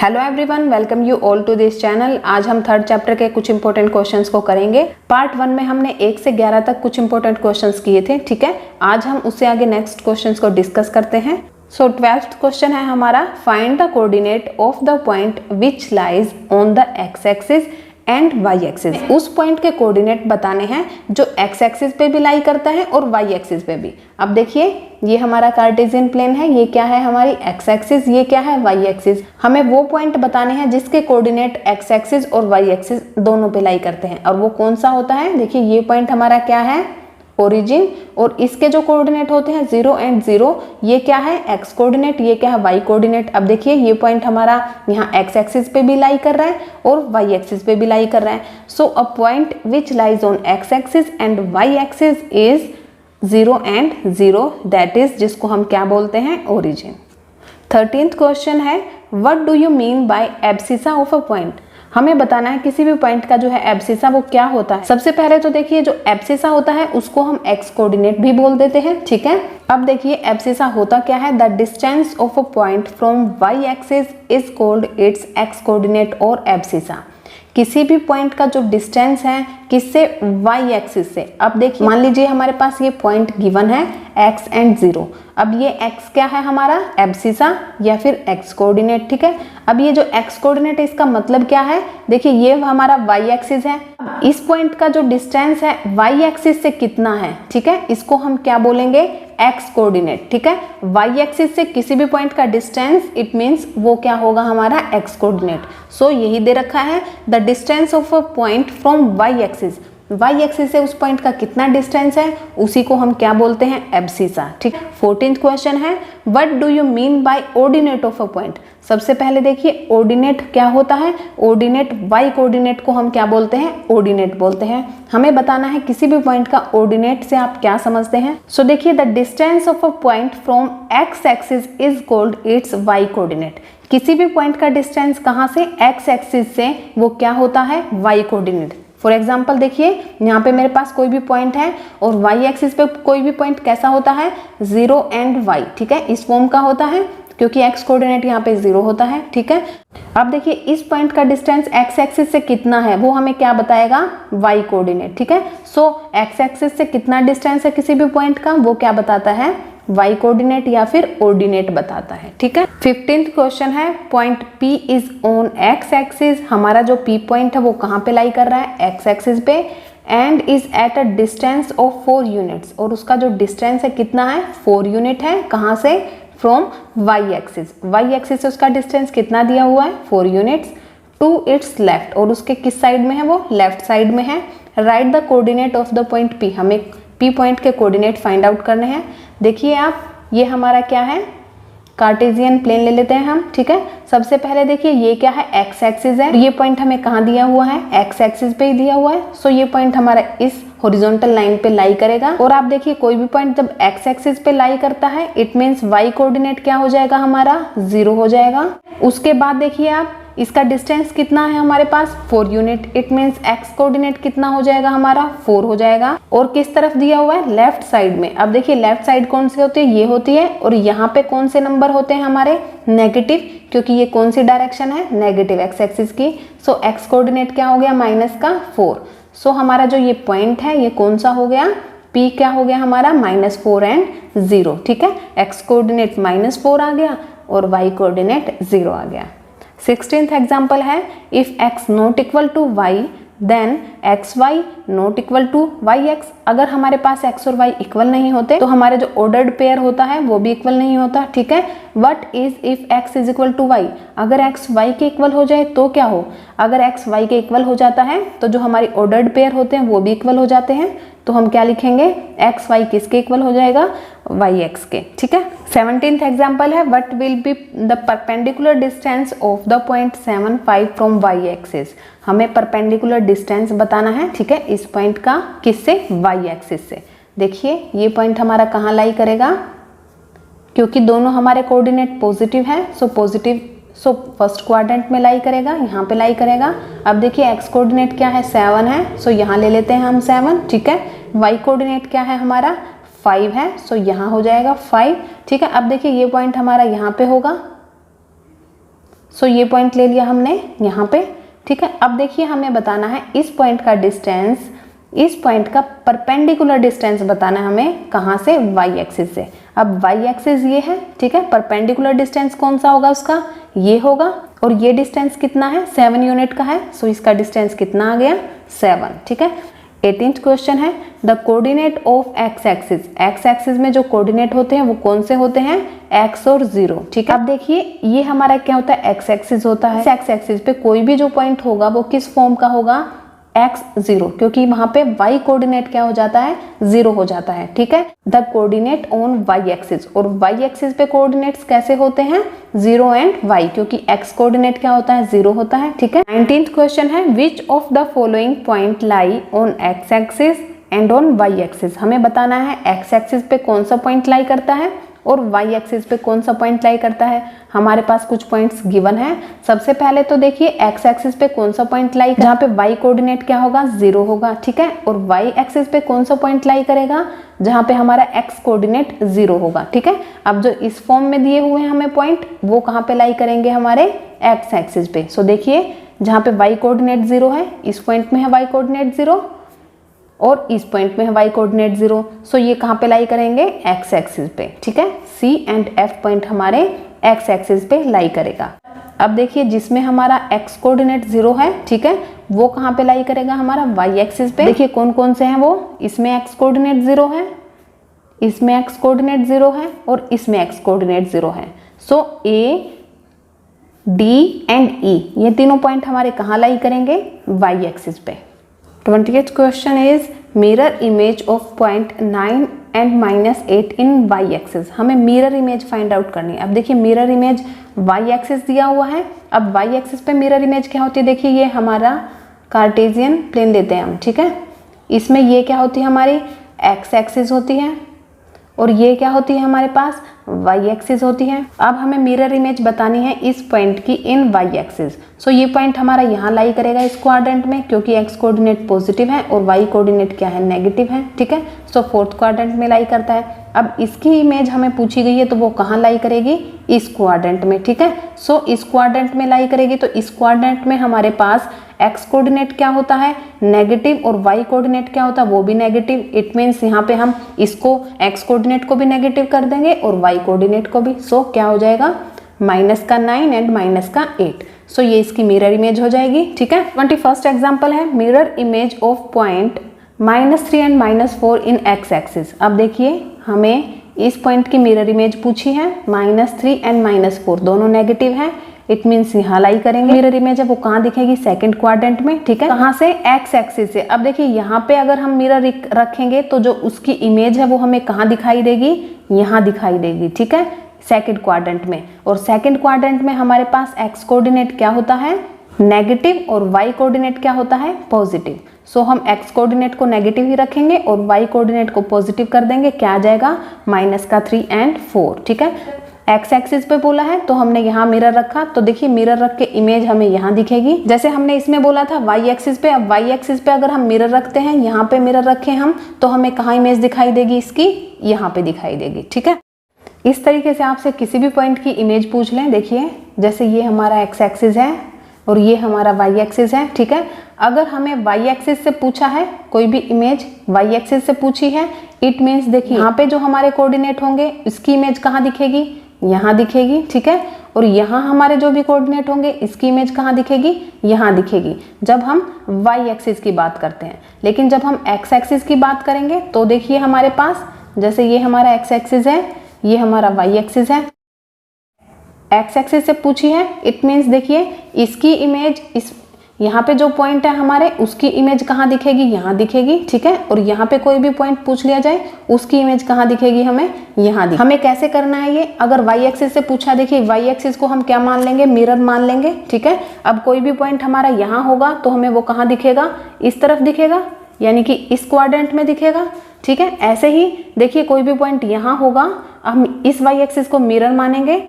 Hello everyone, welcome you all to this channel. आज हम third chapter के कुछ इंपॉर्टेंट क्वेश्चंस को करेंगे। पार्ट 1 में हमने 1 से 11 तक कुछ इंपॉर्टेंट क्वेश्चंस किए थे, ठीक है। आज हम उससे आगे नेक्स्ट क्वेश्चंस को डिस्कस करते हैं। सो 12th क्वेश्चन है हमारा, find the coordinate of the point which lies on the x axis and Y axis. उस पॉइंट के कोऑर्डिनेट बताने हैं जो एक्स एक्सिस पे भी लाई करता है और वाई एक्सिस पे भी। अब देखिए, ये हमारा कार्टेशियन प्लेन है, ये क्या है हमारी एक्स एक्सिस, ये क्या है वाई एक्सिस। हमें वो पॉइंट बताने हैं जिसके कोऑर्डिनेट एक्स एक्सिस और वाई एक्सिस दोनों पे लाई करते हैं। और वो कौन सा होता है, देखिए ये पॉइंट हमारा क्या है, ओरिजिन, और इसके जो कोऑर्डिनेट होते हैं 0 एंड 0, ये क्या है एक्स कोऑर्डिनेट, ये क्या है वाई कोऑर्डिनेट। अब देखिए ये पॉइंट हमारा यहाँ एक्स एक्सिस पे भी लाई कर रहा है और वाई एक्सिस पे भी लाई कर रहा है। So a point which lies on X axis and Y axis is 0 and 0, that is जिसको हम क्या बोलते हैं, ओरिजिन। 13th क्वेश्चन है, what do you mean by abscissa of a point. हमें बताना है किसी भी पॉइंट का जो है एब्सिसा वो क्या होता है। सबसे पहले तो देखिए जो एब्सिसा होता है उसको हम एक्स कोऑर्डिनेट भी बोल देते हैं, ठीक है। अब देखिए एब्सिसा होता क्या है, the distance of a point from y axis is called its x coordinate और एब्सिसा। किसी भी पॉइंट का जो डिस्टेंस है किससे, वाई एक्सिस से। अब देखिए मान लीजिए हमारे पास ये पॉइंट गिवन है x एंड 0। अब ये x क्या है हमारा, एब्सिसा या फिर x कोऑर्डिनेट, ठीक है। अब ये जो x कोऑर्डिनेट है इसका मतलब क्या है, देखिए ये हमारा y एक्सिस है। इस पॉइंट का जो डिस्टेंस है y एक्सिस से कितना है, ठीक है, इसको हम क्या बोलेंगे, x कोऑर्डिनेट, ठीक है। y एक्सिस से किसी भी पॉइंट का डिस्टेंस, इट मींस वो क्या होगा हमारा x कोऑर्डिनेट। सो यही दे रखा है, the distance of a point from y axis. Y axis से उस पॉइंट का कितना डिस्टेंस है, उसी को हम क्या बोलते हैं, एब्सिसा, ठीक। 14th क्वेश्चन है, what do you mean bye ordinate of a point. सबसे पहले देखिए ऑर्डिनेट क्या होता है, ऑर्डिनेट वाई कोऑर्डिनेट को हम क्या बोलते हैं, ऑर्डिनेट बोलते हैं। हमें बताना है किसी भी पॉइंट का ऑर्डिनेट से आप क्या समझते हैं। सो देखिए the distance of a point from x axis is called its y coordinate. किसी भी पॉइंट का डिस्टेंस कहाँ से, एक्स एक्सिस से, वो क्या होता है, वाई कोऑर्डिनेट। फॉर एग्जाम्पल देखिए यहाँ पे मेरे पास कोई भी पॉइंट है और वाई एक्सिस पे कोई भी पॉइंट कैसा होता है, 0 एंड वाई, ठीक है, इस फॉर्म का होता है क्योंकि एक्स कोऑर्डिनेट यहाँ पे 0 होता है, ठीक है। अब देखिए इस पॉइंट का डिस्टेंस एक्स एक्सिस से कितना है, वो हमें क्या बताएगा, वाई कोऑर्डिनेट, ठीक है। सो एक्स एक्सिस से कितना डिस्टेंस है किसी भी पॉइंट का, वो क्या बताता है, वाई कोऑर्डिनेट या फिर ऑर्डिनेट बताता है, ठीक है। 15th क्वेश्चन है, point P is on X axis. हमारा जो P पॉइंट है वो कहाँ पे लाई कर रहा है, एक्स एक्सिस पे, and is at a distance of 4 units. और उसका जो डिस्टेंस है कितना है, 4 यूनिट है, कहाँ से, from y axis. Y axis से उसका डिस्टेंस कितना दिया हुआ है, 4 यूनिट्स, टू इट्स लेफ्ट, और उसके किस साइड में है, वो लेफ्ट साइड में है। Right the coordinate of the point P। हमें P पॉइंट के कोऑर्डिनेट फाइंड आउट करने हैं। देखिए आप, ये हमारा क्या है, कार्टेशियन प्लेन ले लेते हैं हम, ठीक है। सबसे पहले देखिए ये क्या है, एक्स एक्सिस है, ये पॉइंट हमें कहाँ दिया हुआ है, एक्स एक्सिस पे ही दिया हुआ है। सो ये पॉइंट हमारा इस हॉरिजॉन्टल लाइन पे लाई करेगा। और आप देखिए कोई भी पॉइंट जब एक्स एक्सिस पे लाई करता है, इट मीन्स वाई कोऑर्डिनेट क्या हो जाएगा हमारा, 0 हो जाएगा। उसके बाद देखिए आप, इसका डिस्टेंस कितना है हमारे पास, 4 unit, it means x coordinate कितना हो जाएगा हमारा, 4 हो जाएगा। और किस तरफ दिया हुआ है, लेफ्ट साइड में। अब देखिए लेफ्ट साइड कौन सी होती है, ये होती है, और यहाँ पे कौन से नंबर होते हैं हमारे, नेगेटिव, क्योंकि ये कौन सी डायरेक्शन है, नेगेटिव एक्स एक्सिस की। सो एक्स कोऑर्डिनेट क्या हो गया, -4। सो हमारा जो ये पॉइंट है ये कौन सा हो गया, P क्या हो गया हमारा, -4 एंड 0, ठीक है। एक्स कोऑर्डिनेट -4 आ गया और वाई कोऑर्डिनेट 0 आ गया। 16th एग्जाम्पल है, if x not equal to y then x y not equal to y x. अगर हमारे पास x और y इक्वल नहीं होते तो हमारे जो ऑर्डर्ड पेयर होता है वो भी इक्वल नहीं होता, ठीक है। What is if x is equal to y. अगर x y के इक्वल हो जाए तो क्या हो, अगर x y के इक्वल हो जाता है तो जो हमारी ऑर्डर्ड पेयर होते हैं वो भी इक्वल हो जाते हैं। तो हम क्या लिखेंगे, एक्स वाई किसके इक्वल हो जाएगा, वाई एक्स के, ठीक है। 17th एग्जाम्पल है, what will be the perpendicular distance of the point 7, 5 from y axis. हमें परपेंडिकुलर डिस्टेंस बताना है, ठीक है, इस पॉइंट का, किससे, वाई एक्सिस से। देखिए ये पॉइंट हमारा कहाँ लाई करेगा, क्योंकि दोनों हमारे कोऑर्डिनेट पॉजिटिव है, सो फर्स्ट क्वाड्रेंट में लाई करेगा, यहाँ पे लाई करेगा। अब देखिए एक्स कोऑर्डिनेट क्या है, 7 है, सो यहाँ ले लेते हैं हम 7, ठीक है। वाई कोऑर्डिनेट क्या है हमारा, 5 है, सो यहाँ हो जाएगा 5, ठीक है। अब देखिए ये पॉइंट हमारा यहाँ पे होगा, सो ये पॉइंट ले लिया हमने यहाँ पे, ठीक है। अब देखिए हमें बताना है इस पॉइंट का डिस्टेंस, इस पॉइंट का परपेंडिकुलर डिस्टेंस बताना है हमें, कहाँ से, वाई एक्सिस से। अब वाई एक्सिस ये है, ठीक है, परपेंडिकुलर डिस्टेंस कौन सा होगा उसका, ये होगा, और ये डिस्टेंस कितना है, 7 यूनिट का है। सो इसका डिस्टेंस कितना आ गया, 7, ठीक है। 18th क्वेश्चन है, the coordinate of X axis, x axis में जो कोऑर्डिनेट होते हैं वो कौन से होते हैं, एक्स और 0, ठीक है। अब देखिए ये हमारा क्या होता है, एक्स एक्सिस होता है। एक्स एक्सिस पे कोई भी जो पॉइंट होगा वो किस फॉर्म का होगा, x 0, क्योंकि वहां पे y कोऑर्डिनेट क्या हो जाता है, 0 हो जाता है, ठीक है। The coordinate on y axis, और y एक्सिस पे कोऑर्डिनेट्स कैसे होते हैं, 0 एंड y, क्योंकि x कोऑर्डिनेट क्या होता है, 0 होता है, ठीक है। 19th क्वेश्चन है, which of the following point lie on x axis and on y axis. हमें बताना है x एक्सिस पे कौन सा पॉइंट लाई करता है और y एक्सिस पे कौन सा पॉइंट लाई करता है। हमारे पास कुछ पॉइंट्स गिवन है। सबसे पहले तो देखिए x एक्सिस पे कौन सा पॉइंट लाई, जहाँ पे y कोऑर्डिनेट क्या होगा, 0 होगा, ठीक है। और y एक्सिस पे कौन सा पॉइंट लाई करेगा, जहाँ पे हमारा x कोऑर्डिनेट 0 होगा, ठीक है। अब जो इस फॉर्म में दिए हुए हैं हमें पॉइंट, वो कहाँ पे लाई करेंगे, हमारे x एक्सिस पे। सो देखिए जहाँ पे y कोऑर्डिनेट 0 है, इस पॉइंट में है y कोऑर्डिनेट 0, और इस पॉइंट में है y कोऑर्डिनेट 0। सो ये कहाँ पे लाई करेंगे, x एक्सिस पे, ठीक है। C एंड F पॉइंट हमारे x एक्सिस पे लाई करेगा। अब देखिए जिसमें हमारा x कोऑर्डिनेट 0 है, ठीक है, वो कहाँ पे लाई करेगा, हमारा y एक्सिस पे। देखिए कौन कौन से हैं वो, इसमें x कोऑर्डिनेट 0 है, इसमें x कोऑर्डिनेट 0 है, और इसमें x कोऑर्डिनेट 0 है। सो A, D एंड E ये तीनों पॉइंट हमारे कहाँ लाई करेंगे, y एक्सिस पे। 20th question is mirror image of point 9 and -8 in y axis. हमें मिरर इमेज फाइंड आउट करनी है। अब देखिए मिरर इमेज y एक्सिस दिया हुआ है। अब y एक्सिस पे मिरर इमेज क्या होती है, देखिए ये हमारा कार्टेशियन प्लेन लेते हैं हम, ठीक है। इसमें ये क्या होती है, हमारी x एक्सिस होती है, और ये क्या होती है हमारे पास, y एक्सिस होती है। अब हमें मिरर इमेज बतानी है इस पॉइंट की इन y एक्सिस। सो ये पॉइंट हमारा यहाँ लाई करेगा इस क्वाड्रेंट में, क्योंकि x कोऑर्डिनेट पॉजिटिव है और y कोऑर्डिनेट क्या है, नेगेटिव है, ठीक है। सो 4th क्वाड्रेंट में लाई करता है। अब इसकी इमेज हमें पूछी गई है तो वो कहाँ लाई करेगी, इस क्वाड्रेंट में, ठीक है। सो इस क्वाड्रेंट में लाई करेगी, तो इस क्वाड्रेंट में हमारे पास x कोऑर्डिनेट क्या होता है, नेगेटिव, और y कोऑर्डिनेट क्या होता है, वो भी नेगेटिव। इट मीन्स यहाँ पे हम इसको x कोऑर्डिनेट को भी नेगेटिव कर देंगे और y कोऑर्डिनेट को भी। सो क्या हो जाएगा, -9 एंड -8। सो ये इसकी मिरर इमेज हो जाएगी, ठीक है। 21st एग्जाम्पल है, mirror image of point -3 and -4 in x axis. अब देखिए हमें इस पॉइंट की मिरर इमेज पूछी है, -3 एंड -4 दोनों नेगेटिव है। इट मीन्स यहाँ लाई करेंगे। मिरर इमेज है वो कहाँ दिखेगी, सेकंड क्वाड्रेंट में, ठीक है। कहाँ से, एक्स एक्सिस से। अब देखिए यहाँ पे अगर हम मिरर रखेंगे तो जो उसकी इमेज है वो हमें कहाँ दिखाई देगी, यहाँ दिखाई देगी, ठीक है, सेकंड क्वाड्रेंट में। और सेकंड क्वाड्रेंट में हमारे पास एक्स कोऑर्डिनेट क्या होता है, नेगेटिव, और वाई कोऑर्डिनेट क्या होता है, पॉजिटिव। सो हम एक्स कोऑर्डिनेट को नेगेटिव ही रखेंगे और वाई कोऑर्डिनेट को पॉजिटिव कर देंगे। क्या आ जाएगा, -3 एंड 4, ठीक है। एक्स एक्सिस पे बोला है तो हमने यहाँ मिरर रखा, तो देखिए मिरर रख के इमेज हमें यहाँ दिखेगी, जैसे हमने इसमें बोला था वाई एक्सिस पे। अब वाई एक्सिस पे अगर हम मिरर रखते हैं, यहाँ पे मिरर रखे हम, तो हमें कहाँ इमेज दिखाई देगी इसकी, यहाँ पे दिखाई देगी, ठीक है। इस तरीके से आपसे किसी भी पॉइंट की इमेज पूछ लें, देखिए जैसे ये हमारा एक्स एक्सिस है और ये हमारा वाई एक्सिस है, ठीक है। अगर हमें वाई एक्सिस से पूछा है, कोई भी इमेज वाई एक्सिस से पूछी है, इट मीन्स देखिए यहाँ पे जो हमारे कोऑर्डिनेट होंगे इसकी इमेज कहाँ दिखेगी, यहाँ दिखेगी, ठीक है। और यहाँ हमारे जो भी कोऑर्डिनेट होंगे इसकी इमेज कहाँ दिखेगी, यहाँ दिखेगी, जब हम वाई एक्सिस की बात करते हैं। लेकिन जब हम एक्स एक्सिस की बात करेंगे तो देखिए हमारे पास, जैसे ये हमारा एक्स एक्सिस है, ये हमारा वाई एक्सिस है। एक्स एक्सिस से पूछी है, इट मीन्स देखिए इसकी इमेज, इस यहाँ पे जो पॉइंट है हमारे, उसकी इमेज कहाँ दिखेगी, यहाँ दिखेगी, ठीक है। और यहाँ पे कोई भी पॉइंट पूछ लिया जाए, उसकी इमेज कहाँ दिखेगी, हमें यहाँ दिखेगी। हमें कैसे करना है ये, अगर वाई एक्सिस से पूछा, देखिए वाई एक्सिस को हम क्या मान लेंगे, मिरर मान लेंगे, ठीक है। अब कोई भी पॉइंट हमारा यहाँ होगा तो हमें वो कहाँ दिखेगा, इस तरफ दिखेगा, यानी कि इस क्वाड्रेंट में दिखेगा, ठीक है। ऐसे ही देखिए कोई भी पॉइंट यहाँ होगा, हम इस वाई एक्सिस को मिरर मानेंगे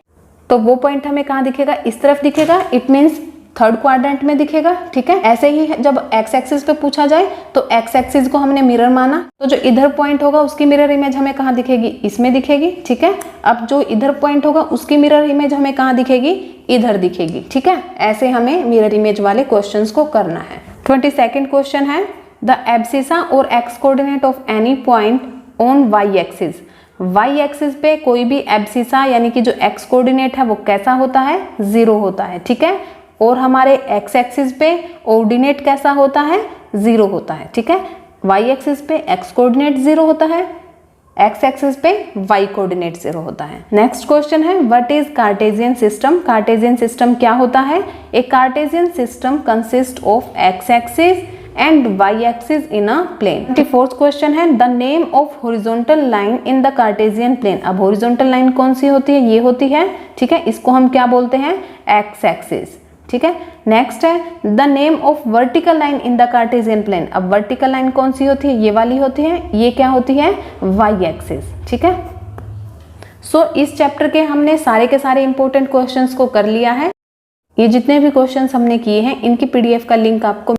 तो वो पॉइंट हमें कहाँ दिखेगा, इस तरफ दिखेगा। इट मीन्स थर्ड क्वाड्रेंट में दिखेगा, ठीक है। ऐसे ही जब एक्स एक्सिस पे पूछा जाए तो एक्स एक्सिस को हमने मिरर माना, तो जो इधर पॉइंट होगा उसकी मिरर इमेज हमें कहाँ दिखेगी, इसमें दिखेगी, ठीक है। अब जो इधर पॉइंट होगा उसकी मिरर इमेज हमें कहाँ दिखेगी, इधर दिखेगी, ठीक है। ऐसे हमें मिरर इमेज वाले क्वेश्चंस को करना है। 22nd क्वेश्चन है द एब्सिसा और x coordinate of any point on y axis. Y axis पे कोई भी एब्सिसा यानी कि जो एक्स कोऑर्डिनेट है वो कैसा होता है, 0 होता है, ठीक है। और हमारे एक्स एक्सिस पे ऑर्डिनेट कैसा होता है, 0 होता है, ठीक है। वाई एक्सिस पे एक्स कोऑर्डिनेट 0 होता है, एक्स एक्सिस पे वाई कोऑर्डिनेट 0 होता है। नेक्स्ट क्वेश्चन है what is Cartesian system. Cartesian system क्या होता है। A Cartesian system consist of X axis and Y axis in a plane. 24th question है the name of horizontal line in the Cartesian plane. अब horizontal line कौन सी होती है, ये होती है, ठीक है। इसको हम क्या बोलते हैं, एक्स एक्सिस, ठीक है। नेक्स्ट है the name of vertical line in the Cartesian plane. अब वर्टिकल लाइन कौन सी होती है, ये वाली होती है, ये क्या होती है, वाई एक्सिस, ठीक है। सो इस चैप्टर के हमने सारे के सारे इंपॉर्टेंट क्वेश्चंस को कर लिया है। ये जितने भी क्वेश्चंस हमने किए हैं इनकी पीडीएफ का लिंक आपको